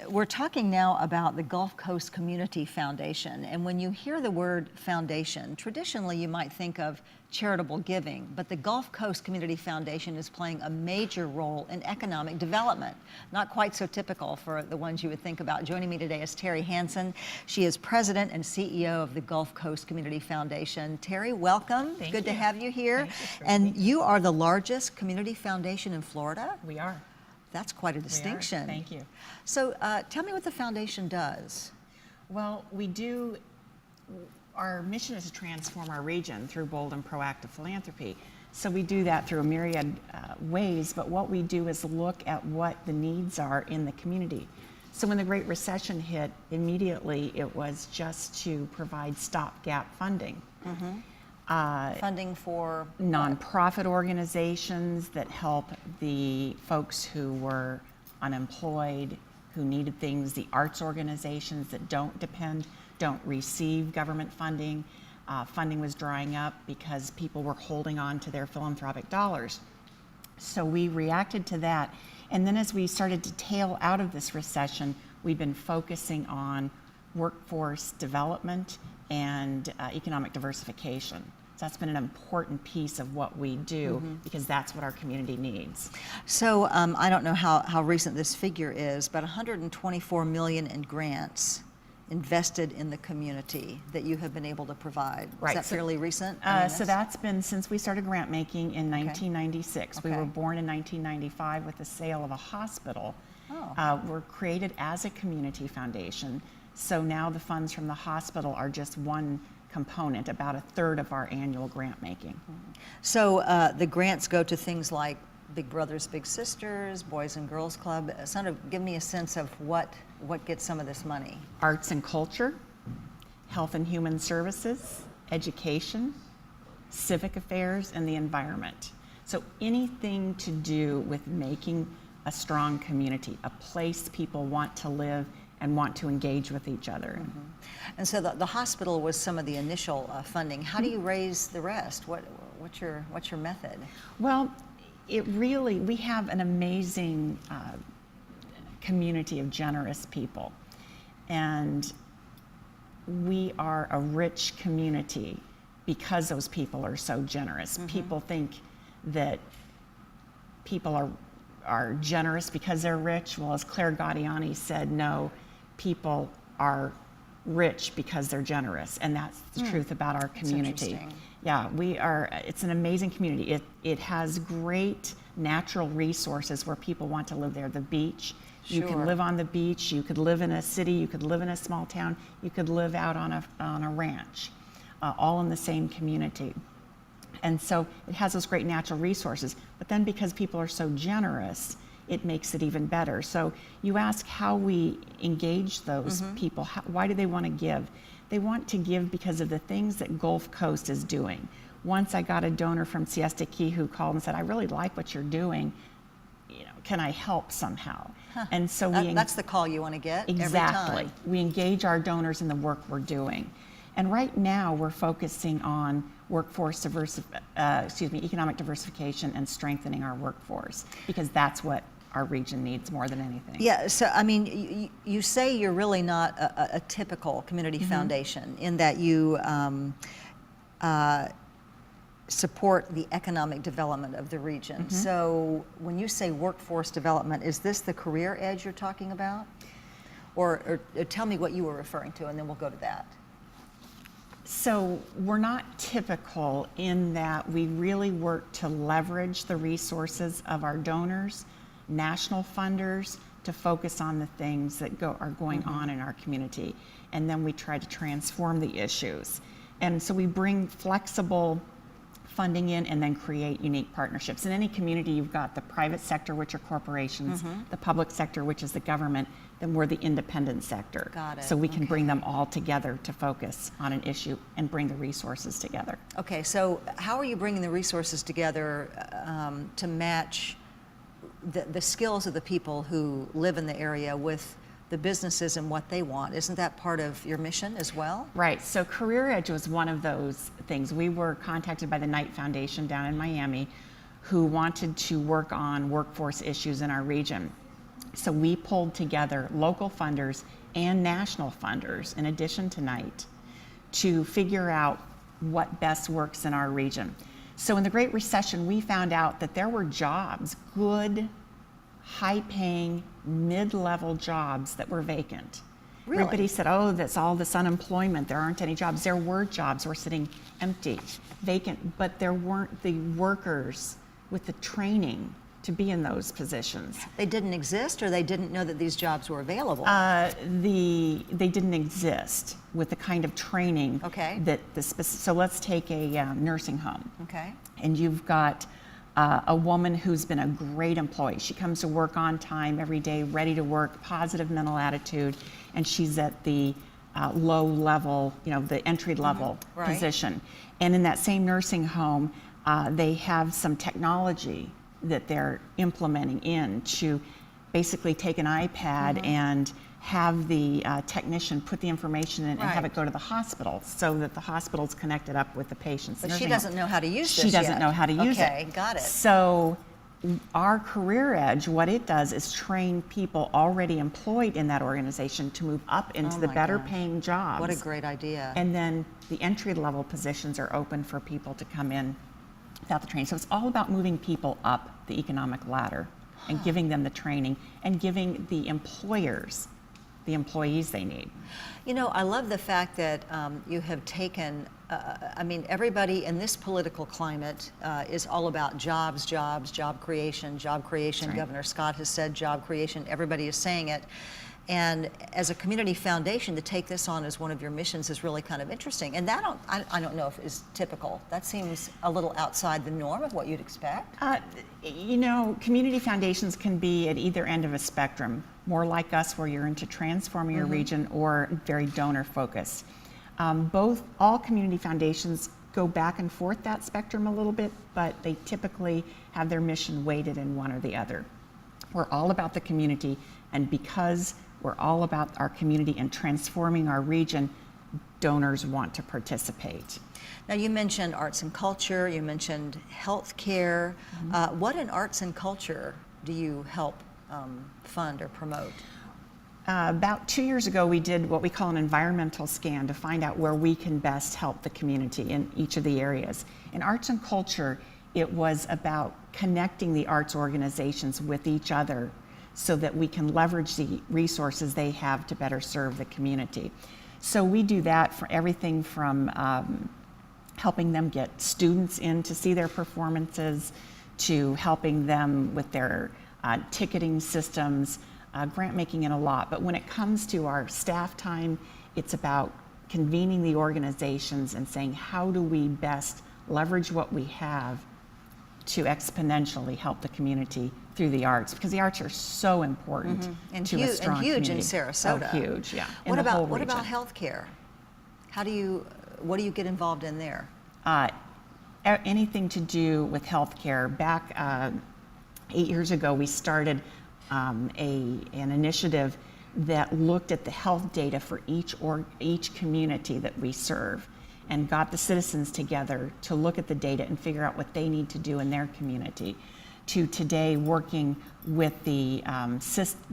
We're talking now about the Gulf Coast Community Foundation, and when you hear the word foundation, traditionally you might think of charitable giving, but the Gulf Coast Community Foundation is playing a major role in economic development. Not quite so typical for the ones you would think about. Joining me today is Teri Hansen. She is president and CEO of the Gulf Coast Community Foundation. Teri, welcome. Thank Good you. to have you here. Thank you. And you are the largest community foundation in Florida? We are. That's quite a distinction. Thank you. So tell me what the foundation does. Well, our mission is to transform our region through bold and proactive philanthropy. So we do that through a myriad ways, but what we do is look at what the needs are in the community. So when the Great Recession hit, immediately it was just to provide stopgap funding. Funding for nonprofit organizations that help the folks who were unemployed, who needed things, the arts organizations that don't receive government funding. Funding was drying up because people were holding on to their philanthropic dollars. So we reacted to that. And then as we started to tail out of this recession, we've been focusing on workforce development and economic diversification. So that's been an important piece of what we do because that's what our community needs. So I don't know how recent this figure is, but $124 million in grants invested in the community that you have been able to provide. Right. Is that fairly recent? So that's been since we started grant making in 1996. Okay. We were born in 1995 with the sale of a hospital. We're created as a community foundation. So now the funds from the hospital are just one component, about a third of our annual grant making. So the grants go to things like Big Brothers Big Sisters, Boys and Girls Club. Sort of give me a sense of what gets some of this money. Arts and culture, health and human services, education, civic affairs, and the environment. So anything to do with making a strong community, a place people want to live and want to engage with each other. And so the hospital was some of the initial funding. How do you raise the rest? What's your method? Well, we have an amazing community of generous people. And we are a rich community because those people are so generous. People think that people are generous because they're rich. Well, as Claire Gaudiani said, no, people are rich because they're generous, and that's the truth about our community. That's interesting. Yeah, it's an amazing community. It has great natural resources where people want to live there. The beach, you can live on the beach, you could live in a city, you could live in a small town, you could live out on a ranch, all in the same community. And so it has those great natural resources, but then because people are so generous, it makes it even better. So you ask how we engage those people. Why do they want to give? They want to give because of the things that Gulf Coast is doing. Once I got a donor from Siesta Key who called and said, I really like what you're doing. Can I help somehow? And so that's the call you want to get exactly. every time. We engage our donors in the work we're doing. And right now we're focusing on economic diversification and strengthening our workforce because that's what our region needs more than anything. Yeah, so I mean, you say you're really not a typical community foundation in that you support the economic development of the region. So when you say workforce development, is this the career edge you're talking about? Or tell me what you were referring to, and then we'll go to that. So we're not typical in that we really work to leverage the resources of our donors, national funders, to focus on the things that are going on in our community. And then we try to transform the issues. And so we bring flexible funding in and then create unique partnerships. In any community, you've got the private sector, which are corporations, the public sector, which is the government, then we're the independent sector. Got it. So we can bring them all together to focus on an issue and bring the resources together. Okay, so how are you bringing the resources together to match the skills of the people who live in the area with the businesses and what they want? Isn't that part of your mission as well? Right, so Career Edge was one of those things. We were contacted by the Knight Foundation down in Miami who wanted to work on workforce issues in our region. So we pulled together local funders and national funders, in addition to Knight, to figure out what best works in our region. So in the Great Recession, we found out that there were jobs, good, high-paying, mid-level jobs that were vacant. Really? Everybody said, oh, that's all this unemployment, there aren't any jobs. There were jobs, were sitting empty, vacant, but there weren't the workers with the training to be in those positions. They didn't exist, or they didn't know that these jobs were available? They didn't exist with the kind of training Okay. that so let's take a nursing home. Okay. And you've got a woman who's been a great employee. She comes to work on time every day, ready to work, positive mental attitude, and she's at the low level, the entry level Right. position. And in that same nursing home, they have some technology that they're implementing in to basically take an iPad and have the technician put the information in and have Right. it go to the hospital so that the hospital's connected up with the patient's But she nursing home. doesn't know how to use this She doesn't yet. know how to use it. Okay, got it. So our Career Edge, what it does is train people already employed in that organization to move up into Oh the my better gosh. paying jobs. What a great idea. And then the entry level positions are open for people to come in without the training. So it's all about moving people up the economic ladder and giving them the training and giving the employers the employees they need. I love the fact that you have taken, everybody in this political climate is all about jobs, job creation, job creation. Right. Governor Scott has said job creation. Everybody is saying it. And as a community foundation, to take this on as one of your missions is really kind of interesting. And that I don't know if is typical. That seems a little outside the norm of what you'd expect. Community foundations can be at either end of a spectrum, more like us where you're into transforming your region, or very donor focused. All community foundations go back and forth that spectrum a little bit, but they typically have their mission weighted in one or the other. We're all about the community, and because we're all about our community and transforming our region, donors want to participate. Now, you mentioned arts and culture, you mentioned health care. What in arts and culture do you help fund or promote? About 2 years ago, we did what we call an environmental scan to find out where we can best help the community in each of the areas. In arts and culture, it was about connecting the arts organizations with each other so that we can leverage the resources they have to better serve the community. So we do that for everything from helping them get students in to see their performances, to helping them with their ticketing systems, grant making, and a lot. But when it comes to our staff time, it's about convening the organizations and saying, how do we best leverage what we have to exponentially help the community through the arts, because the arts are so important And to a strong and huge community. in Sarasota. Oh, huge, yeah. in What the whole about region. health care? What do you get involved in there? Anything to do with healthcare. Back 8 years ago, we started an initiative that looked at the health data for each community that we serve, and got the citizens together to look at the data and figure out what they need to do in their community, to today working with the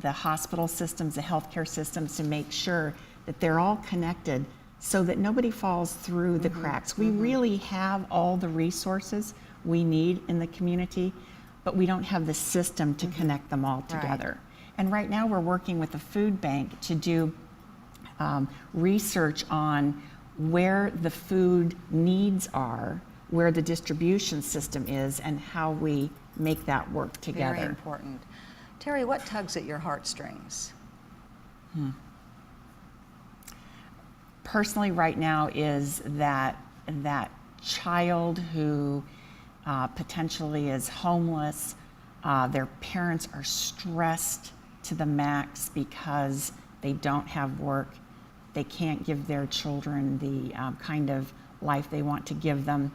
hospital systems, the healthcare systems, to make sure that they're all connected so that nobody falls through the cracks. We really have all the resources we need in the community, but we don't have the system to connect them all together. And right now we're working with the food bank to do research on where the food needs are, where the distribution system is, and how we make that work together. Very important. Teri, what tugs at your heartstrings? Personally, right now is that child who potentially is homeless, their parents are stressed to the max because they don't have work. They can't give their children the kind of life they want to give them.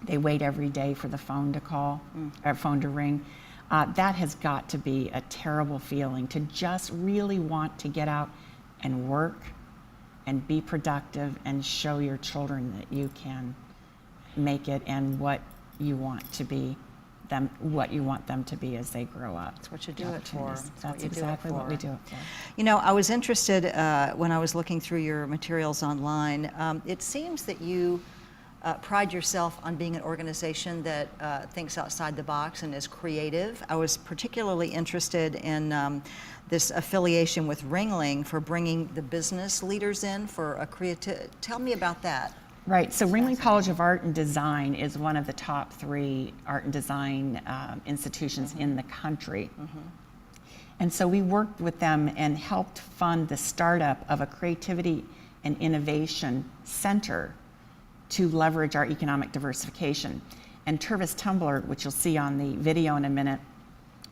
They wait every day for the phone to call, or phone to ring. That has got to be a terrible feeling, to just really want to get out and work and be productive and show your children that you can make it and what you want to be want them to be as they grow up. That's what you do it for. That's exactly what we do it for. You know, I was interested when I was looking through your materials online. It seems that you pride yourself on being an organization that thinks outside the box and is creative. I was particularly interested in this affiliation with Ringling for bringing the business leaders in for a creative. Tell me about that. Right, so Ringling College of Art and Design is one of the top 3 art and design institutions in the country. And so we worked with them and helped fund the startup of a creativity and innovation center to leverage our economic diversification. And Tervis Tumbler, which you'll see on the video in a minute,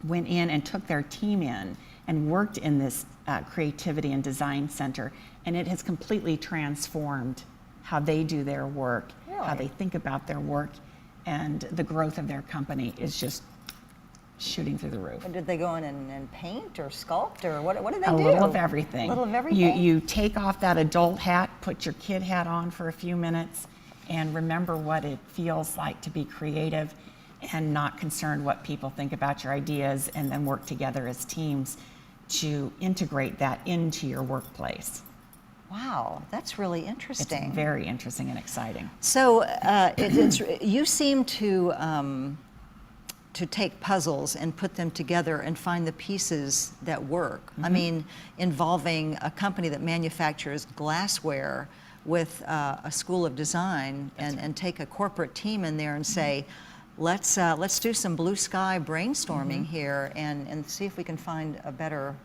went in and took their team in and worked in this creativity and design center. And it has completely transformed how they do their work, how they think about their work, and the growth of their company is just shooting through the roof. And did they go in and paint or sculpt, or what did they do? A little of everything. A little of everything? You take off that adult hat, put your kid hat on for a few minutes, and remember what it feels like to be creative and not concerned what people think about your ideas, and then work together as teams to integrate that into your workplace. Wow, that's really interesting. It's very interesting and exciting. So you seem to take puzzles and put them together and find the pieces that work. I mean, involving a company that manufactures glassware with a school of design, and take a corporate team in there and say, let's do some blue sky brainstorming here and see if we can find a better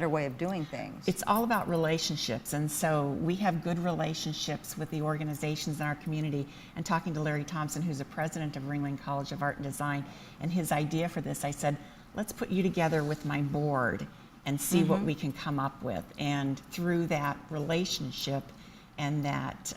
way of doing things. It's all about relationships, and so we have good relationships with the organizations in our community. And talking to Larry Thompson, who's the president of Ringling College of Art and Design, and his idea for this, I said, let's put you together with my board and see what we can come up with. And through that relationship and that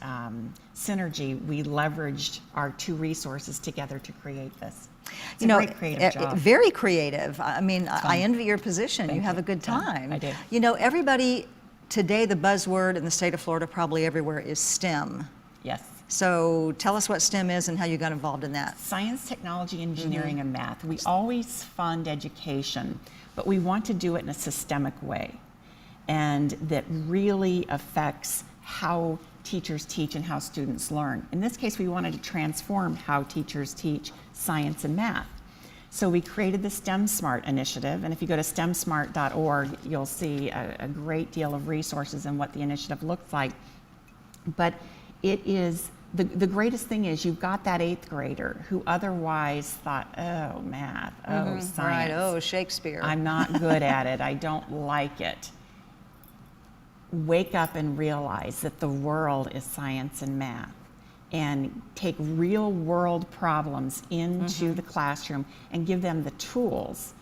synergy, we leveraged our 2 resources together to create this. It's a great creative job. Very creative. I mean, I envy your position. You have a good time. I do. You know, everybody today, the buzzword in the state of Florida, probably everywhere, is STEM. Yes. So tell us what STEM is and how you got involved in that. Science, technology, engineering, and math. We always fund education, but we want to do it in a systemic way, and that really affects how teachers teach and how students learn. In this case, we wanted to transform how teachers teach science and math. So we created the STEMsmart initiative, and if you go to STEMsmart.org, you'll see a great deal of resources and what the initiative looks like. But it is, the greatest thing is you've got that 8th grader who otherwise thought, oh, math, oh, science. Right, oh, Shakespeare. I'm not good at it, I don't like it. Wake up and realize that the world is science and math, and take real world problems into the classroom and give them the tools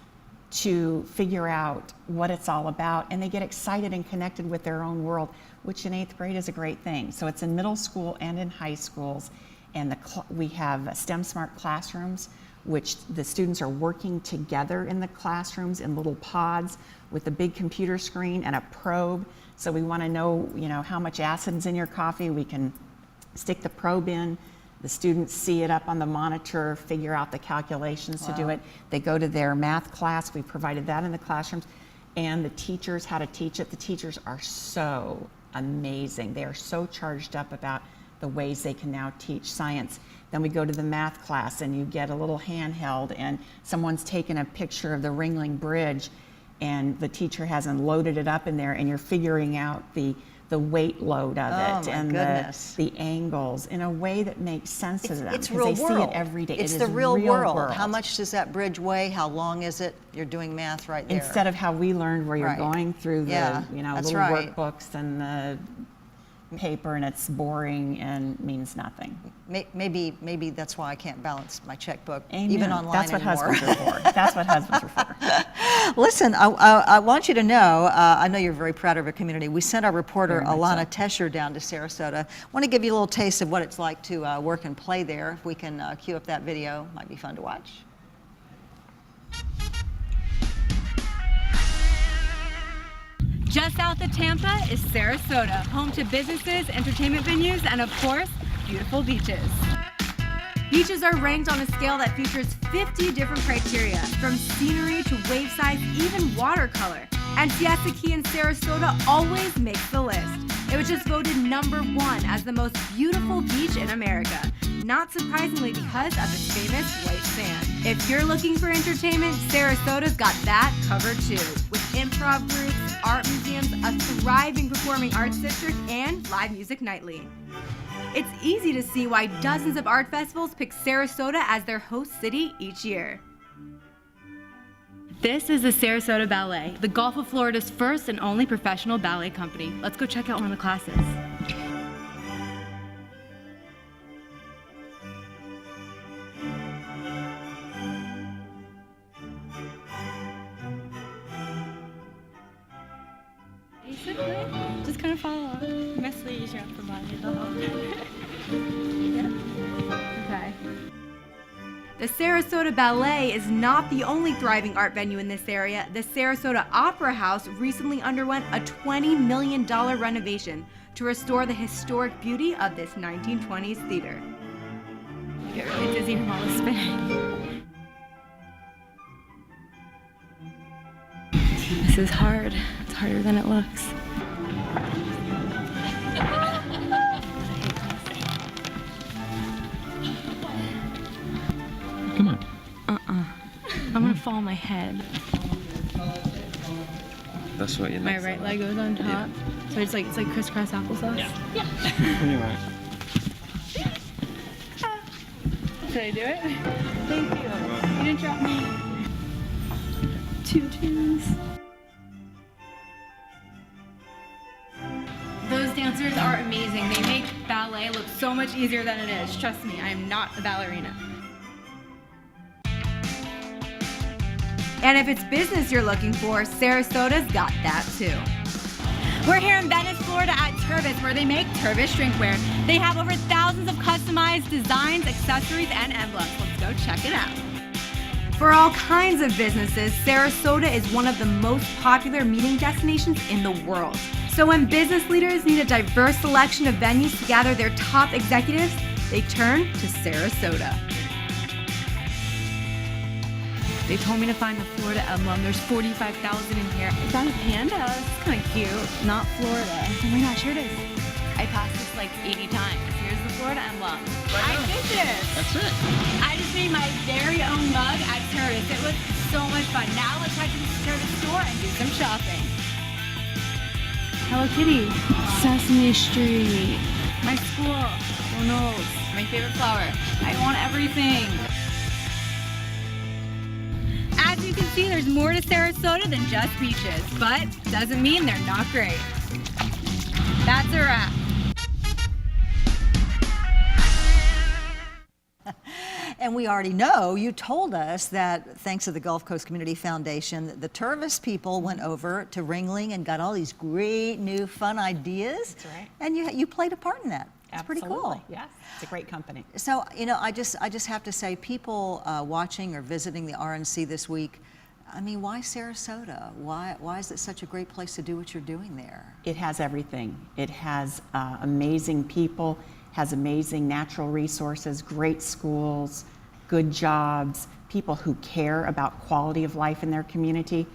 to figure out what it's all about, and they get excited and connected with their own world, which in 8th grade is a great thing. So it's in middle school and in high schools, and we have STEMsmart classrooms, which the students are working together in the classrooms in little pods with a big computer screen and a probe. So we want to know, how much acid's in your coffee. We can stick the probe in. The students see it up on the monitor, figure out the calculations to do it. They go to their math class. We provided that in the classrooms. And the teachers, how to teach it. The teachers are so amazing. They are so charged up about the ways they can now teach science. Then we go to the math class, and you get a little handheld, and someone's taken a picture of the Ringling Bridge, and the teacher hasn't loaded it up in there, and you're figuring out the weight load of it and the angles in a way that makes sense to them, because they see it every day. It's the real world. How much does that bridge weigh? How long is it? You're doing math right there. Instead of how we learned, where you're going through the little workbooks and the paper, and it's boring and means nothing. Maybe that's why I can't balance my checkbook. Amen. Even online That's what anymore. husbands are for. That's what husbands are for. Listen, I want you to know, I know you're very proud of your community. We sent our reporter Alana Tesher down to Sarasota. I want to give you a little taste of what it's like to work and play there. If we can cue up that video, might be fun to watch. Just south of Tampa is Sarasota, home to businesses, entertainment venues, and of course, beautiful beaches. Beaches are ranked on a scale that features 50 different criteria, from scenery to wave size, even watercolor. And Siesta Key in Sarasota always makes the list. It was just voted #1 as the most beautiful beach in America. Not surprisingly because of its famous white sand. If you're looking for entertainment, Sarasota's got that covered too. With improv groups, art museums, a thriving performing arts district, and live music nightly. It's easy to see why dozens of art festivals pick Sarasota as their host city each year. This is the Sarasota Ballet, the Gulf of Florida's first and only professional ballet company. Let's go check out one of the classes. Basically, just kind of follow along. Mostly you should have to ballet the whole Okay. The Sarasota Ballet is not the only thriving art venue in this area. The Sarasota Opera House recently underwent a $20 million renovation to restore the historic beauty of this 1920s theater. I get really dizzy from all the spinning. This is hard. It's harder than it looks. Come on. I'm gonna fall on my head. That's what you My right leg goes on top. Yeah. So it's like crisscross applesauce. Yeah. Anyway. Did I do it? Thank you. You didn't drop me. Tutus. Those dancers are amazing. They make ballet look so much easier than it is. Trust me, I am not a ballerina. And if it's business you're looking for, Sarasota's got that too. We're here in Venice, Florida at Tervis, where they make Tervis drinkware. They have over thousands of customized designs, accessories, and emblems. Let's go check it out. For all kinds of businesses, Sarasota is one of the most popular meeting destinations in the world. So when business leaders need a diverse selection of venues to gather their top executives, they turn to Sarasota. They told me to find the Florida emblem. There's 45,000 in here. I found a panda. This is kind of cute. Not Florida. Oh my gosh, here it is. I passed this like 80 times. Here's the Florida emblem. I did this. That's it. I just made my very own mug at Tervis. It was so much fun. Now let's head to the Tervis store and do some shopping. Hello Kitty. Sesame Street. My school. Ronald's. My favorite flower. I want everything. As you can see, there's more to Sarasota than just beaches, but doesn't mean they're not great. That's a wrap. And we already know, you told us that thanks to the Gulf Coast Community Foundation, the Tervis people went over to Ringling and got all these great new fun ideas. That's right. And you played a part in that. It's pretty cool. Yes, it's a great company. So, you know, I just have to say, people watching or visiting the RNC this week, I mean, why Sarasota? Why is it such a great place to do what you're doing there? It has everything. It has amazing people, has amazing natural resources, great schools, good jobs, people who care about quality of life in their community.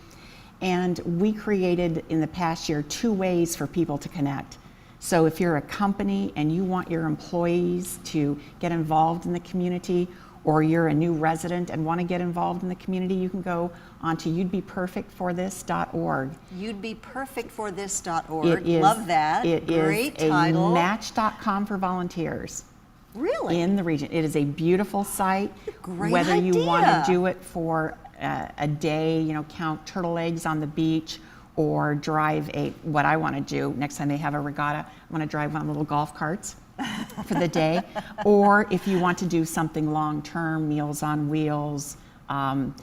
And we created in the past year 2 ways for people to connect. So if you're a company and you want your employees to get involved in the community, or you're a new resident and want to get involved in the community, you can go onto you'dbeperfectforthis.org. You'dbeperfectforthis.org. Love that. It Great is title. a match.com for volunteers. Really? In the region. It is a beautiful site. Great Whether idea. you want to do it for a day, you know, count turtle eggs on the beach, or drive what I want to do next time they have a regatta, I want to drive one of the little golf carts for the day. Or if you want to do something long-term, Meals on Wheels,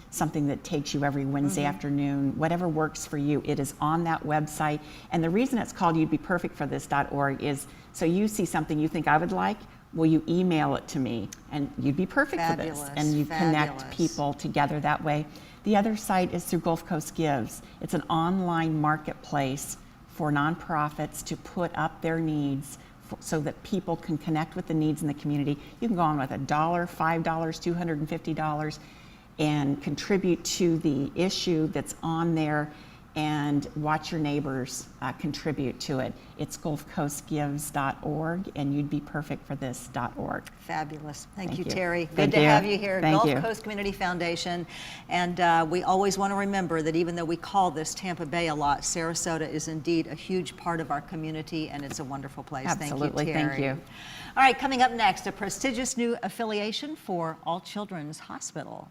something that takes you every Wednesday afternoon, whatever works for you, it is on that website. And the reason it's called you'dbeperfectforthis.org is so you see something you think I would like, will you email it to me? And you'd be perfect for this. And you connect people together that way. The other site is through Gulf Coast Gives. It's an online marketplace for nonprofits to put up their needs so that people can connect with the needs in the community. You can go on with $1, $5, $250, and contribute to the issue that's on there, and watch your neighbors contribute to it. It's gulfcoastgives.org, and you'd be perfect for this .org. Fabulous. Thank Thank you, you. Teri. Thank Good to you. have you here. Thank Gulf you. Coast Community Foundation. And we always want to remember that even though we call this Tampa Bay a lot, Sarasota is indeed a huge part of our community, and it's a wonderful place. Absolutely. Thank you, Teri. Thank you. All right, coming up next, a prestigious new affiliation for All Children's Hospital.